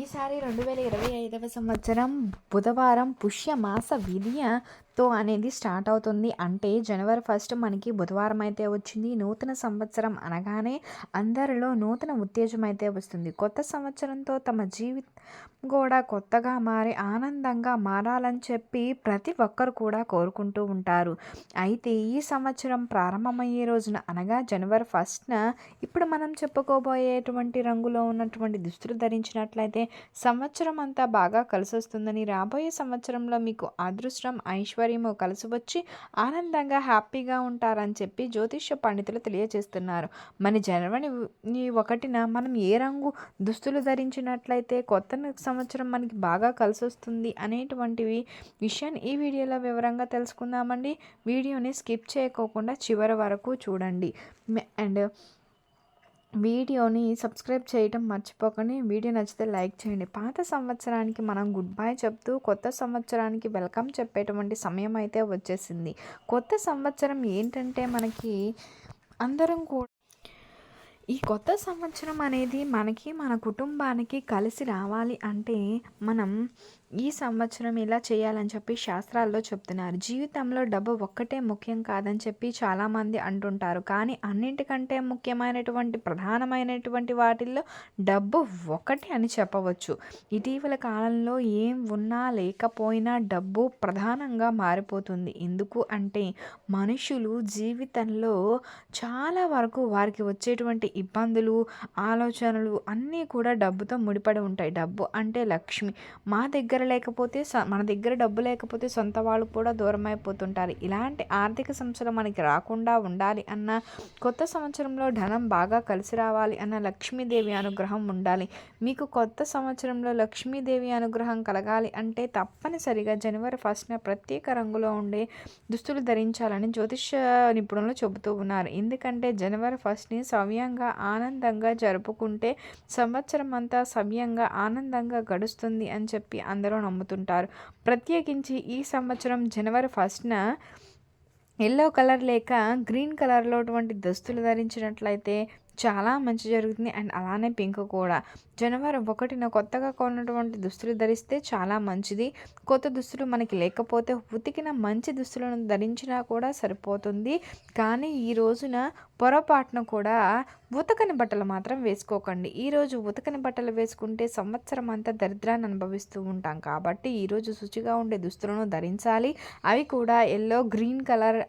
ఈసారి 2025వ సంవత్సరం బుధవారం పుష్యమాస విధియతో అనేది స్టార్ట్ అవుతుంది. అంటే జనవరి 1 మనకి బుధవారం అయితే వచ్చింది. నూతన సంవత్సరం అనగానే అందరిలో నూతన ఉత్తేజం అయితే వస్తుంది. కొత్త సంవత్సరంతో తమ జీవితం కూడా కొత్తగా మారి ఆనందంగా మారాలని చెప్పి ప్రతి ఒక్కరు కూడా కోరుకుంటూ ఉంటారు. అయితే ఈ సంవత్సరం ప్రారంభమయ్యే రోజున అనగా జనవరి 1న ఇప్పుడు మనం చెప్పుకోబోయేటువంటి రంగులో ఉన్నటువంటి దుస్తులు ధరించినట్లయితే సంవత్సరం అంతా బాగా కలిసొస్తుందని, రాబోయే సంవత్సరంలో మీకు అదృష్టం, ఐశ్వర్యము కలిసి వచ్చి ఆనందంగా హ్యాపీగా ఉంటారని చెప్పి జ్యోతిష్య పండితులు తెలియజేస్తున్నారు. మన జనవరి 1న మనం ఏ రంగు దుస్తులు ధరించినట్లయితే కొత్త సంవత్సరం మనకి బాగా కలిసొస్తుంది అనేటువంటివి విషయాన్ని ఈ వీడియోలో వివరంగా తెలుసుకుందామండి. వీడియోని స్కిప్ చేయకోకుండా చివరి వరకు చూడండి. అండ్ వీడియోని సబ్స్క్రైబ్ చేయటం మర్చిపోకండి. వీడియో నచ్చితే లైక్ చేయండి. పాత సంవత్సరానికి మనం గుడ్ బై చెప్తూ కొత్త సంవత్సరానికి వెల్కమ్ చెప్పేటువంటి సమయం అయితే వచ్చేసింది. కొత్త సంవత్సరం ఏంటంటే మనకి అందరం కూడా ఈ కొత్త సంవత్సరం అనేది మనకి మన కుటుంబానికి కలిసి రావాలి అంటే మనం ఈ సంవత్సరం ఇలా చేయాలని చెప్పి శాస్త్రాల్లో చెప్తున్నారు. జీవితంలో డబ్బు ఒక్కటే ముఖ్యం కాదని చెప్పి చాలామంది అంటుంటారు. కానీ అన్నింటికంటే ముఖ్యమైనటువంటి ప్రధానమైనటువంటి వాటిల్లో డబ్బు ఒకటి అని చెప్పవచ్చు. ఇటీవల కాలంలో ఏం ఉన్నా లేకపోయినా డబ్బు ప్రధానంగా మారిపోతుంది. ఎందుకు అంటే మనుషులు జీవితంలో చాలా వరకు వారికి వచ్చేటువంటి ఇబ్బందులు, ఆలోచనలు అన్నీ కూడా డబ్బుతో ముడిపడి ఉంటాయి. డబ్బు అంటే లక్ష్మి. మన దగ్గర డబ్బు లేకపోతే సొంత వాళ్ళు కూడా దూరం అయిపోతుంటారు. ఇలాంటి ఆర్థిక సమస్యలు మనకి రాకుండా ఉండాలి అన్న, కొత్త సంవత్సరంలో ధనం బాగా కలిసి రావాలి అన్న లక్ష్మీదేవి అనుగ్రహం ఉండాలి. మీకు కొత్త సంవత్సరంలో లక్ష్మీదేవి అనుగ్రహం కలగాలి అంటే తప్పనిసరిగా జనవరి 1న ప్రత్యేక రంగులో ఉండే దుస్తులు ధరించాలని జ్యోతిష నిపుణులు చెబుతూ ఉన్నారు. ఎందుకంటే జనవరి 1ని సవ్యంగా ఆనందంగా జరుపుకుంటే సంవత్సరం అంతా సవ్యంగా ఆనందంగా గడుస్తుంది అని చెప్పి అందరూ నమ్ముతుంటారు. ప్రత్యేకించి ఈ సంవత్సరం జనవరి 1న ఎల్లో కలర్ లేక గ్రీన్ కలర్లో దుస్తులు ధరించినట్లయితే చాలా మంచి జరుగుతుంది. అండ్ అలానే పింక్ కూడా. జనవరి 1న కొత్తగా కొన్నటువంటి దుస్తులు ధరిస్తే చాలా మంచిది. కొత్త దుస్తులు మనకి లేకపోతే ఉతికిన మంచి దుస్తులను ధరించినా కూడా సరిపోతుంది. కానీ ఈ రోజున పొరపాటున కూడా ఉతకని బట్టలు మాత్రం వేసుకోకండి. ఈరోజు ఉతకని బట్టలు వేసుకుంటే సంవత్సరం అంతా దరిద్రాన్ని అనుభవిస్తూ ఉంటాం. కాబట్టి ఈరోజు శుచిగా ఉండే దుస్తులను ధరించాలి. అవి కూడా ఎల్లో, గ్రీన్ కలర్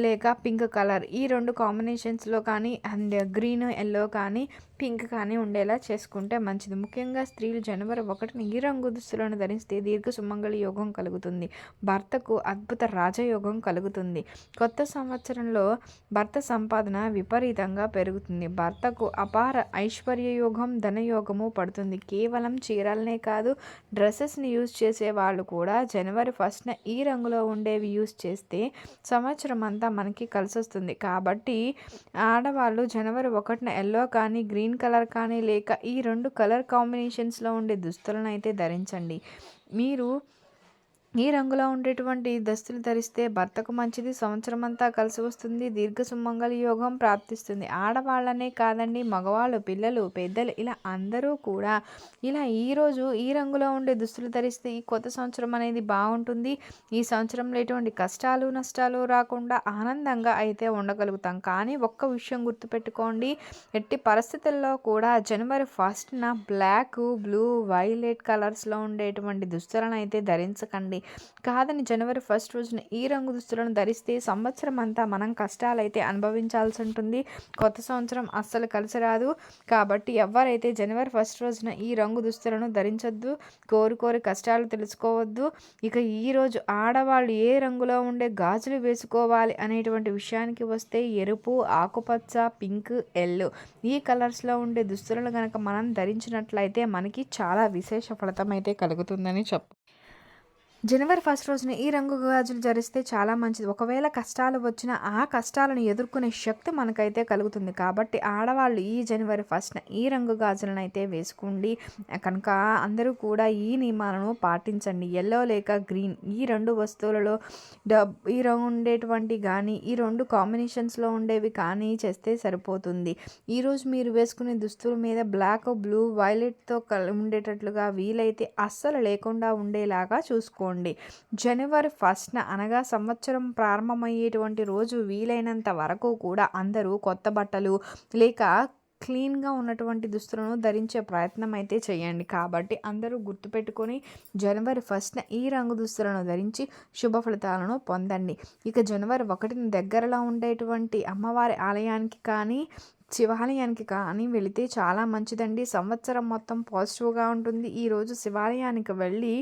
లేక పింక్ కలర్ ఈ రెండు కాంబినేషన్స్లో కానీ అండ్ గ్రీన్, ఎల్లో కానీ పింక్ కానీ ఉండేలా చేసుకుంటే మంచిది. ముఖ్యంగా స్త్రీలు జనవరి 1న ఈ రంగు దుస్తులను ధరిస్తే దీర్ఘ సుమంగళి యోగం కలుగుతుంది. భర్తకు అద్భుత రాజయోగం కలుగుతుంది. కొత్త సంవత్సరంలో భర్త సంపాదన విపరీతంగా పెరుగుతుంది. భర్తకు అపార ఐశ్వర్య యోగం, ధనయోగము పడుతుంది. కేవలం చీరలనే కాదు, డ్రెస్సెస్ని యూజ్ చేసే వాళ్ళు కూడా జనవరి 1న ఈ రంగులో ఉండేవి యూజ్ చేస్తే సంవత్సరం అంతా మనకి కలిసి వస్తుంది. కాబట్టి ఆడవాళ్ళు జనవరి 1న ఎల్లో కానీ, గ్రీన్ కలర్ కానీ లేక ఈ రెండు కలర్ కాంబినేషన్స్లో ఉండే దుస్తులను అయితే ధరించండి. మీరు ఈ రంగులో ఉండేటువంటి దుస్తులు ధరిస్తే భర్తకు మంచిది, సంవత్సరం అంతా కలిసి వస్తుంది, దీర్ఘ సుమంగళి యోగం ప్రాప్తిస్తుంది. ఆడవాళ్ళనే కాదండి, మగవాళ్ళు, పిల్లలు, పెద్దలు ఇలా అందరూ కూడా ఇలా ఈరోజు ఈ రంగులో ఉండే దుస్తులు ధరిస్తే ఈ కొత్త సంవత్సరం అనేది బాగుంటుంది. ఈ సంవత్సరంలో ఎటువంటి కష్టాలు, నష్టాలు రాకుండా ఆనందంగా అయితే ఉండగలుగుతాం. కానీ ఒక్క విషయం గుర్తుపెట్టుకోండి, ఎట్టి పరిస్థితుల్లో కూడా జనవరి 1న బ్లాక్, బ్లూ, వైలెట్ కలర్స్లో ఉండేటువంటి దుస్తులను అయితే ధరించకండి. కాదని జనవరి 1 రోజున ఈ రంగు దుస్తులను ధరిస్తే సంవత్సరం అంతా మనం కష్టాలైతే అనుభవించాల్సి ఉంటుంది. కొత్త సంవత్సరం అస్సలు కలిసి రాదు. కాబట్టి ఎవరైతే జనవరి 1 రోజున ఈ రంగు దుస్తులను ధరించొద్దు, కోరి కష్టాలు తెలుసుకోవద్దు. ఇక ఈరోజు ఆడవాళ్ళు ఏ రంగులో ఉండే గాజులు వేసుకోవాలి అనేటువంటి విషయానికి వస్తే ఎరుపు, ఆకుపచ్చ, పింక్, ఎల్లో ఈ కలర్స్లో ఉండే దుస్తులను కనుక మనం ధరించినట్లయితే మనకి చాలా విశేష ఫలితం అయితే కలుగుతుందని జనవరి ఫస్ట్ రోజున ఈ రంగు గాజులు ధరిస్తే చాలా మంచిది. ఒకవేళ కష్టాలు వచ్చినా ఆ కష్టాలను ఎదుర్కొనే శక్తి మనకైతే కలుగుతుంది. కాబట్టి ఆడవాళ్ళు ఈ జనవరి ఫస్ట్‌న ఈ రంగు గాజులనైతే వేసుకోండి. కనుక అందరూ కూడా ఈ నియమాలను పాటించండి. యెల్లో లేక గ్రీన్ ఈ 2 వస్తువులలో ఈ రంగు ఉండేటువంటి గానీ, ఈ 2 కాంబినేషన్స్‌లో ఉండేవి కానీ చేస్తే సరిపోతుంది. ఈరోజు మీరు వేసుకునే దుస్తుల మీద బ్లాక్, బ్లూ, వైలెట్‌తో ఉండేటట్లుగా వీలైతే అస్సలు లేకుండా ఉండేలాగా చూసుకోండి. జనవరి ఫస్ట్‌న అనగా సంవత్సరం ప్రారంభమయ్యేటువంటి రోజు వీలైనంత వరకు కూడా అందరూ కొత్త బట్టలు లేక క్లీన్‌గా ఉన్నటువంటి దుస్తులను ధరించే ప్రయత్నం అయితే చేయండి. కాబట్టి అందరూ గుర్తుపెట్టుకొని జనవరి ఫస్ట్‌న ఈ రంగు దుస్తులను ధరించి శుభ ఫలితాలను పొందండి. ఇక జనవరి 1న దగ్గరలో ఉండేటువంటి అమ్మవారి ఆలయానికి కానీ, శివాలయానికి కానీ వెళితే చాలా మంచిదండి. సంవత్సరం మొత్తం పాజిటివ్‌గా ఉంటుంది. ఈరోజు శివాలయానికి వెళ్ళి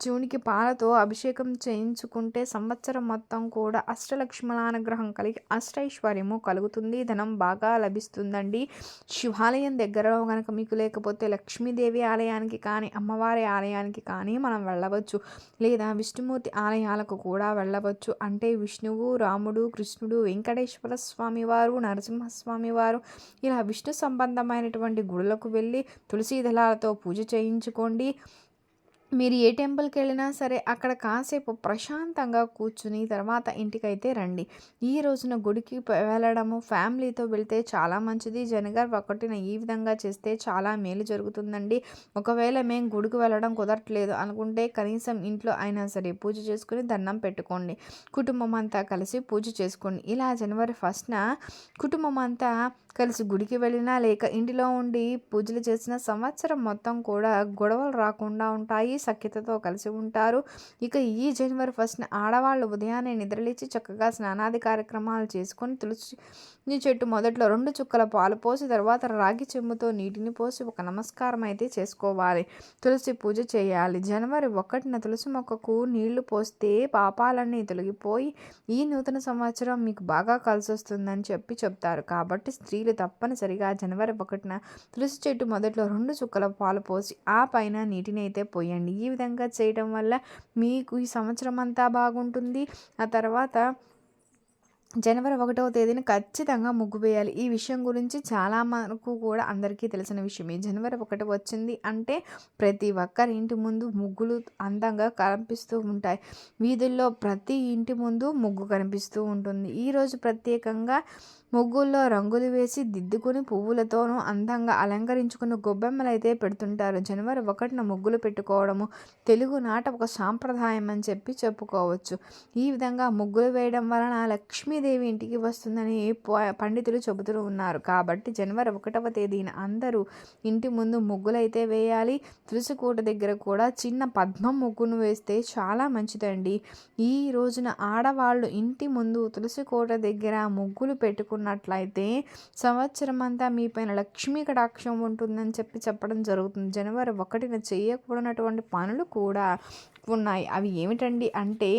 శివునికి పాలతో అభిషేకం చేయించుకుంటే సంవత్సరం మొత్తం కూడా అష్టలక్ష్ముల అనుగ్రహం కలిగి అష్టైశ్వర్యము కలుగుతుంది. ధనం బాగా లభిస్తుందండి. శివాలయం దగ్గరలో కనుక మీకు లేకపోతే లక్ష్మీదేవి ఆలయానికి కానీ, అమ్మవారి ఆలయానికి కానీ మనం వెళ్ళవచ్చు. లేదా విష్ణుమూర్తి ఆలయాలకు కూడా వెళ్ళవచ్చు. అంటే విష్ణువు, రాముడు, కృష్ణుడు, వెంకటేశ్వర స్వామి వారు, నరసింహస్వామి వారు ఇలా విష్ణు సంబంధమైనటువంటి గుడులకు వెళ్ళి తులసి దళాలతో పూజ చేయించుకోండి. మీరు ఏ టెంపుల్కి వెళ్ళినా సరే అక్కడ కాసేపు ప్రశాంతంగా కూర్చుని తర్వాత ఇంటికైతే రండి. ఈ రోజున గుడికి వెళ్ళడము ఫ్యామిలీతో వెళ్తే చాలా మంచిది. జనవరి 1న ఈ విధంగా చేస్తే చాలా మేలు జరుగుతుందండి. ఒకవేళ మేము గుడికి వెళ్ళడం కుదరట్లేదు అనుకుంటే కనీసం ఇంట్లో అయినా సరే పూజ చేసుకుని దండం పెట్టుకోండి. కుటుంబం అంతా కలిసి పూజ చేసుకోండి. ఇలా జనవరి ఫస్ట్‌న కుటుంబం అంతా కలిసి గుడికి వెళ్ళినా లేక ఇంటిలో ఉండి పూజలు చేసిన సంవత్సరం మొత్తం కూడా గొడవలు రాకుండా ఉంటాయి. సఖ్యతతో కలిసి ఉంటారు. ఇక ఈ జనవరి ఫస్ట్‌న ఆడవాళ్ళు ఉదయాన్నే నిద్రలేచి చక్కగా స్నానాది కార్యక్రమాలు చేసుకొని తులసి చెట్టు మొదట్లో 2 చుక్కల పాలు పోసి తర్వాత రాగి చెంబుతో నీటిని పోసి ఒక నమస్కారం అయితే చేసుకోవాలి. తులసి పూజ చేయాలి. జనవరి 1న తులసి మొక్కకు నీళ్లు పోస్తే పాపాలన్నీ తొలగిపోయి ఈ నూతన సంవత్సరం మీకు బాగా కలిసొస్తుందని చెప్తారు. కాబట్టి స్త్రీలు తప్పనిసరిగా జనవరి 1న తులసి చెట్టు మొదట్లో 2 చుక్కల పాలు పోసి ఆ పైన నీటిని అయితే పోయండి. ఈ విధంగా చేయడం వల్ల మీకు ఈ సంవత్సరం అంతా బాగుంటుంది. ఆ తర్వాత జనవరి 1వ తేదీన ఖచ్చితంగా ముగ్గు వేయాలి. ఈ విషయం గురించి చాలా మనకు కూడా అందరికీ తెలిసిన విషయమే. జనవరి 1 వచ్చింది అంటే ప్రతి ఒక్కరి ఇంటి ముందు ముగ్గులు అందంగా కనిపిస్తూ ఉంటాయి. వీధుల్లో ప్రతి ఇంటి ముందు ముగ్గు కనిపిస్తూ ఉంటుంది. ఈరోజు ప్రత్యేకంగా ముగ్గుల్లో రంగులు వేసి దిద్దుకుని పువ్వులతోనూ అందంగా అలంకరించుకున్న గొబ్బెమ్మలు అయితే పెడుతుంటారు. జనవరి 1న ముగ్గులు పెట్టుకోవడము తెలుగునాట ఒక సాంప్రదాయం అని చెప్పుకోవచ్చు. ఈ విధంగా ముగ్గులు వేయడం వలన లక్ష్మీదేవి ఇంటికి వస్తుందని పండితులు చెబుతూ ఉన్నారు. కాబట్టి జనవరి 1వ తేదీన అందరూ ఇంటి ముందు ముగ్గులైతే వేయాలి. తులసి కోట దగ్గర కూడా చిన్న పద్మం ముగ్గును వేస్తే చాలా మంచిదండి. ఈ రోజున ఆడవాళ్ళు ఇంటి ముందు తులసి కోట దగ్గర ముగ్గులు పెట్టుకున్నట్లయితే సంవత్సరం అంతా మీ పైన లక్ష్మీ కటాక్షం ఉంటుందని చెప్పడం జరుగుతుంది. జనవరి 1న చేయకూడనటువంటి పనులు కూడా ఉన్నాయి. అవి ఏమిటండి అంటే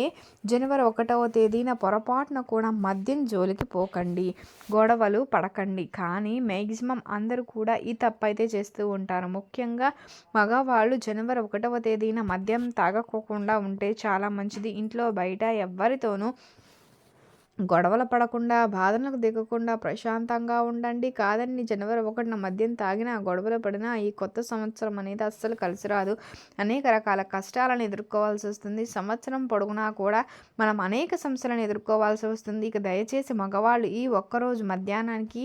జనవరి 1వ తేదీన పొరపాటున కూడా మద్యం జోలికి పోకండి, గొడవలు పడకండి. కానీ మ్యాక్సిమం అందరూ కూడా ఈ తప్పు అయితే చేస్తూ ఉంటారు. ముఖ్యంగా మగవాళ్ళు జనవరి 1వ తేదీన మద్యం తాగకోకుండా ఉంటే చాలా మంచిది. ఇంట్లో బయట ఎవ్వరితోనూ గొడవలు పడకుండా బాధలకు దిగకుండా ప్రశాంతంగా ఉండండి. కాదండి జనవరి 1న మద్యం తాగినా గొడవలు పడినా ఈ కొత్త సంవత్సరం అనేది అస్సలు కలిసి రాదు. అనేక రకాల కష్టాలను ఎదుర్కోవాల్సి వస్తుంది. సంవత్సరం పొడుగునా కూడా మనం అనేక సమస్యలను ఎదుర్కోవాల్సి వస్తుంది. ఇక దయచేసి మగవాళ్ళు ఈ ఒక్కరోజు మధ్యాహ్నానికి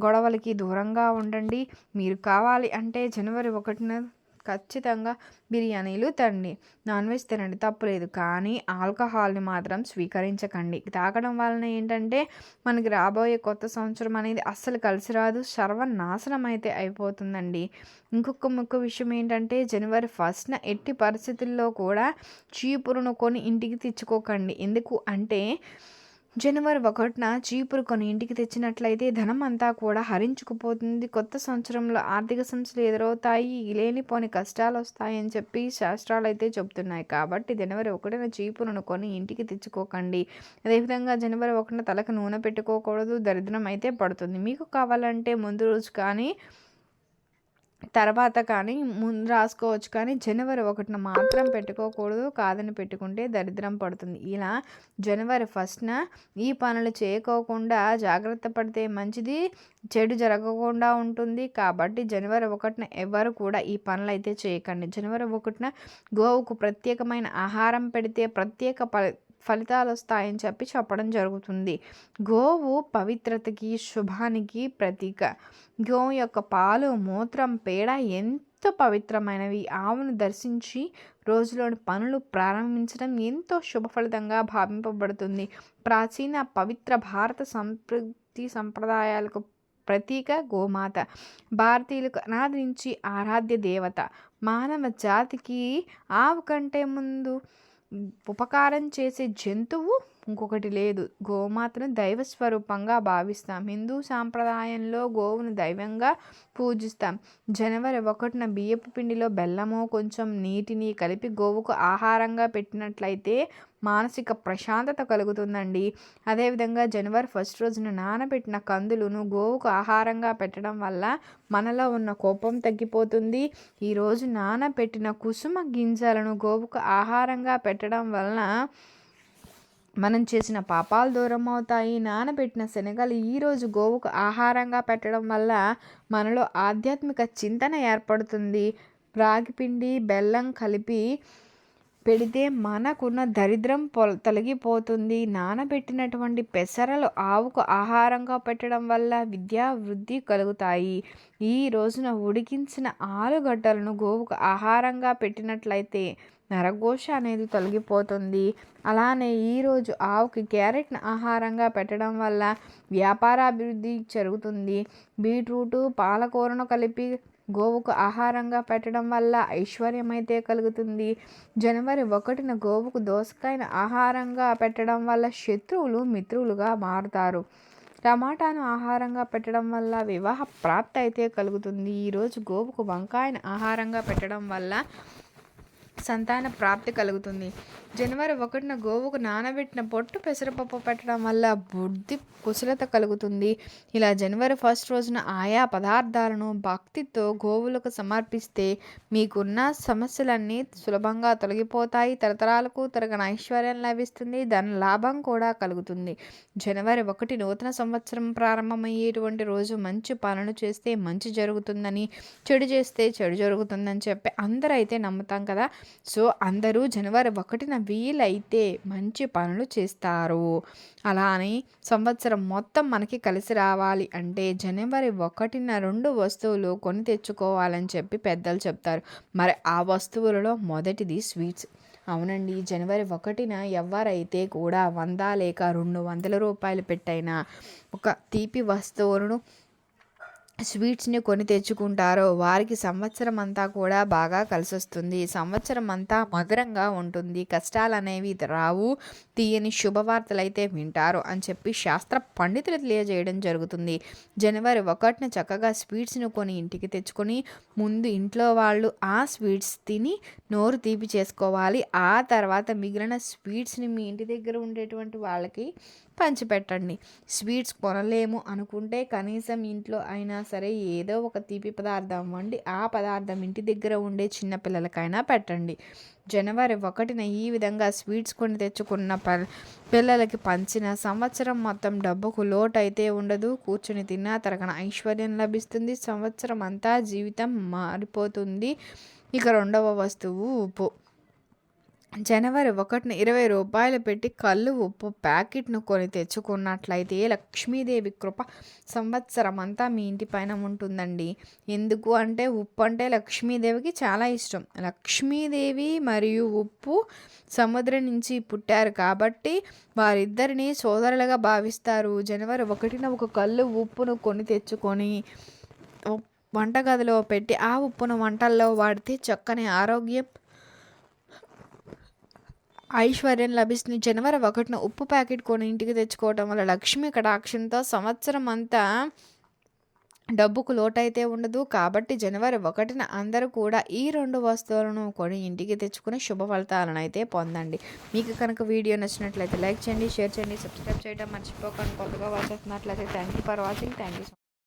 గొడవలకి దూరంగా ఉండండి. మీరు కావాలి అంటే జనవరి 1న ఖచ్చితంగా బిర్యానీలు తినండి, నాన్ వెజ్ తినండి, తప్పులేదు. కానీ ఆల్కహాల్ని మాత్రం స్వీకరించకండి. తాగడం వలన ఏంటంటే మనకి రాబోయే కొత్త సంవత్సరం అనేది అస్సలు కలిసి రాదు, సర్వనాశనం అయితే అయిపోతుందండి. ఇంకొక ముఖ్య విషయం ఏంటంటే జనవరి 1న ఎట్టి పరిస్థితుల్లో కూడా చీపురును కొని ఇంటికి తెచ్చుకోకండి. ఎందుకు అంటే జనవరి 1న చీపురు కొని ఇంటికి తెచ్చినట్లయితే ధనం అంతా కూడా హరించుకుపోతుంది. కొత్త సంవత్సరంలో ఆర్థిక సమస్యలు ఎదురవుతాయి, లేనిపోని కష్టాలు వస్తాయని చెప్పి శాస్త్రాలు అయితే చెబుతున్నాయి. కాబట్టి జనవరి 1న చీపురును కొని ఇంటికి తెచ్చుకోకండి. అదేవిధంగా జనవరి 1న తలకు నూనె పెట్టుకోకూడదు, దరిద్రం అయితే పడుతుంది. మీకు కావాలంటే ముందు రోజు కానీ తర్వాత కానీ ముందు రాసుకోవచ్చు, కానీ జనవరి 1న మాత్రం పెట్టుకోకూడదు. కాదని పెట్టుకుంటే దరిద్రం పడుతుంది. ఇలా జనవరి 1న ఈ పనులు చేయకోకుండా జాగ్రత్త పడితే మంచిది, చెడు జరగకుండా ఉంటుంది. కాబట్టి జనవరి 1న ఎవరు కూడా ఈ పనులు అయితే చేయకండి. జనవరి 1న గోవుకు ప్రత్యేకమైన ఆహారం పెడితే ప్రత్యేక ఫలితాలు వస్తాయని చెప్పడం జరుగుతుంది. గోవు పవిత్రతకి, శుభానికి ప్రతీక. గోవు యొక్క పాలు, మూత్రం, పేడ ఎంతో పవిత్రమైనవి. ఆవును దర్శించి రోజులోని పనులు ప్రారంభించడం ఎంతో శుభఫలితంగా భావింపబడుతుంది. ప్రాచీన పవిత్ర భారత సంప్రదాయాలకు ప్రతీక గోమాత. భారతీయులకు అనాది నుంచి ఆరాధ్య దేవత. మానవ జాతికి ఆవు కంటే ముందు ఉపకారం చేసే జంతువు ఇంకొకటి లేదు. గోమాతను దైవ స్వరూపంగా భావిస్తాం. హిందూ సాంప్రదాయంలో గోవును దైవంగా పూజిస్తాం. జనవరి 1న బియ్యపు పిండిలో బెల్లము, కొంచెం నీటిని కలిపి గోవుకు ఆహారంగా పెట్టినట్లయితే మానసిక ప్రశాంతత కలుగుతుందండి. అదేవిధంగా జనవరి 1 రోజున నానబెట్టిన కందులను గోవుకు ఆహారంగా పెట్టడం వల్ల మనలో ఉన్న కోపం తగ్గిపోతుంది. ఈరోజు నానబెట్టిన కుసుమ గింజలను గోవుకు ఆహారంగా పెట్టడం వలన మనం చేసిన పాపాలు దూరం అవుతాయి. నానబెట్టిన శనగలు ఈరోజు గోవుకు ఆహారంగా పెట్టడం వల్ల మనలో ఆధ్యాత్మిక చింతన ఏర్పడుతుంది. రాగిపిండి, బెల్లం కలిపి పెడితే మనకున్న దరిద్రం తొలగిపోతుంది. నానబెట్టినటువంటి పెసరలు ఆవుకు ఆహారంగా పెట్టడం వల్ల విద్యా వృద్ధి కలుగుతాయి. ఈ రోజున ఉడికించిన ఆలుగడ్డలను గోవుకు ఆహారంగా పెట్టినట్లయితే నరఘోష అనేది తొలగిపోతుంది. అలానే ఈరోజు ఆవుకి క్యారెట్ను ఆహారంగా పెట్టడం వల్ల వ్యాపారాభివృద్ధి జరుగుతుంది. బీట్రూటు, పాలకూరను కలిపి గోవుకు ఆహారంగా పెట్టడం వల్ల ఐశ్వర్యం అయితే కలుగుతుంది. జనవరి 1న గోవుకు దోసకాయను ఆహారంగా పెట్టడం వల్ల శత్రువులు మిత్రులుగా మారుతారు. టమాటాను ఆహారంగా పెట్టడం వల్ల వివాహ ప్రాప్తి అయితే కలుగుతుంది. ఈరోజు గోవుకు వంకాయను ఆహారంగా పెట్టడం వల్ల సంతాన ప్రాప్తి కలుగుతుంది. జనవరి 1న గోవుకు నానబెట్టిన పొట్టు పెసరపప్పు పెట్టడం వల్ల బుద్ధి కుశలత కలుగుతుంది. ఇలా జనవరి 1 రోజున ఆయా పదార్థాలను భక్తితో గోవులకు సమర్పిస్తే మీకున్న సమస్యలన్నీ సులభంగా తొలగిపోతాయి. తరతరాలకు తరగని ఐశ్వర్యం లభిస్తుంది. ధన లాభం కూడా కలుగుతుంది. జనవరి 1 నూతన సంవత్సరం ప్రారంభమయ్యేటువంటి రోజు. మంచి పనులు చేస్తే మంచి జరుగుతుందని, చెడు చేస్తే చెడు జరుగుతుందని చెప్పి అందరూ అయితే నమ్ముతాం కదా. సో అందరూ జనవరి 1న వీలైతే మంచి పనులు చేస్తారు. అలా అని సంవత్సరం మొత్తం మనకి కలిసి రావాలి అంటే జనవరి 1న 2 వస్తువులు కొని తెచ్చుకోవాలని చెప్పి పెద్దలు చెప్తారు. మరి ఆ వస్తువులలో మొదటిది స్వీట్స్. అవునండి, జనవరి 1న ఎవరైతే కూడా 100 లేక 200 రూపాయలు పెట్టైనా ఒక తీపి వస్తువులను, స్వీట్స్ని కొని తెచ్చుకుంటారో వారికి సంవత్సరం అంతా కూడా బాగా కలిసి వస్తుంది. సంవత్సరం అంతా మధురంగా ఉంటుంది. కష్టాలు అనేవి రావు. తీయని శుభవార్తలు అయితే వింటారు అని చెప్పి శాస్త్ర పండితులు తెలియజేయడం జరుగుతుంది. జనవరి 1న చక్కగా స్వీట్స్ని కొని ఇంటికి తెచ్చుకొని ముందు ఇంట్లో వాళ్ళు ఆ స్వీట్స్ తిని నోరు తీపి చేసుకోవాలి. ఆ తర్వాత మిగిలిన స్వీట్స్ని మీ ఇంటి దగ్గర ఉండేటువంటి వాళ్ళకి పంచిపెట్టండి. స్వీట్స్ కొనలేము అనుకుంటే కనీసం ఇంట్లో అయినా సరే ఏదో ఒక తీపి పదార్థం వండి ఆ పదార్థం ఇంటి దగ్గర ఉండే చిన్నపిల్లలకైనా పెట్టండి. జనవరి 1న ఈ విధంగా స్వీట్స్ కొని తెచ్చుకున్న పిల్లలకి పంచిన సంవత్సరం మొత్తం డబ్బుకు లోటు అయితే ఉండదు. కూర్చుని తిన్నా తరగన ఐశ్వర్యం లభిస్తుంది. సంవత్సరం అంతా జీవితం మారిపోతుంది. ఇక 2వ వస్తువు ఉప్పు. జనవరి 1న 20 రూపాయలు పెట్టి కళ్ళు ఉప్పు ప్యాకెట్ను కొని తెచ్చుకున్నట్లయితే లక్ష్మీదేవి కృప సంవత్సరం అంతా మీ ఇంటి పైన ఉంటుందండి. ఎందుకు అంటే ఉప్పు అంటే లక్ష్మీదేవికి చాలా ఇష్టం. లక్ష్మీదేవి మరియు ఉప్పు సముద్రం నుంచి పుట్టారు కాబట్టి వారిద్దరిని సోదరులుగా భావిస్తారు. జనవరి 1న ఒక కళ్ళు ఉప్పును కొని తెచ్చుకొని వంటగదిలో పెట్టి ఆ ఉప్పును వంటల్లో వాడితే చక్కని ఆరోగ్యం, ఐశ్వర్యం లభిస్తుంది. జనవరి 1న ఉప్పు ప్యాకెట్ కొని ఇంటికి తెచ్చుకోవటం వల్ల లక్ష్మీ కటాక్షంతో సంవత్సరం అంతా డబ్బుకు లోటైతే ఉండదు. కాబట్టి జనవరి 1న అందరూ కూడా ఈ 2 వస్తువులను కొని ఇంటికి తెచ్చుకుని శుభ ఫలితాలను అయితే పొందండి. మీకు కనుక వీడియో నచ్చినట్లయితే లైక్ చేయండి, షేర్ చేయండి, సబ్స్క్రైబ్ చేయడం మర్చిపోకండి. కొత్తగా వాచ్ చేస్తున్నట్లయితే thank you for watching. Thank you.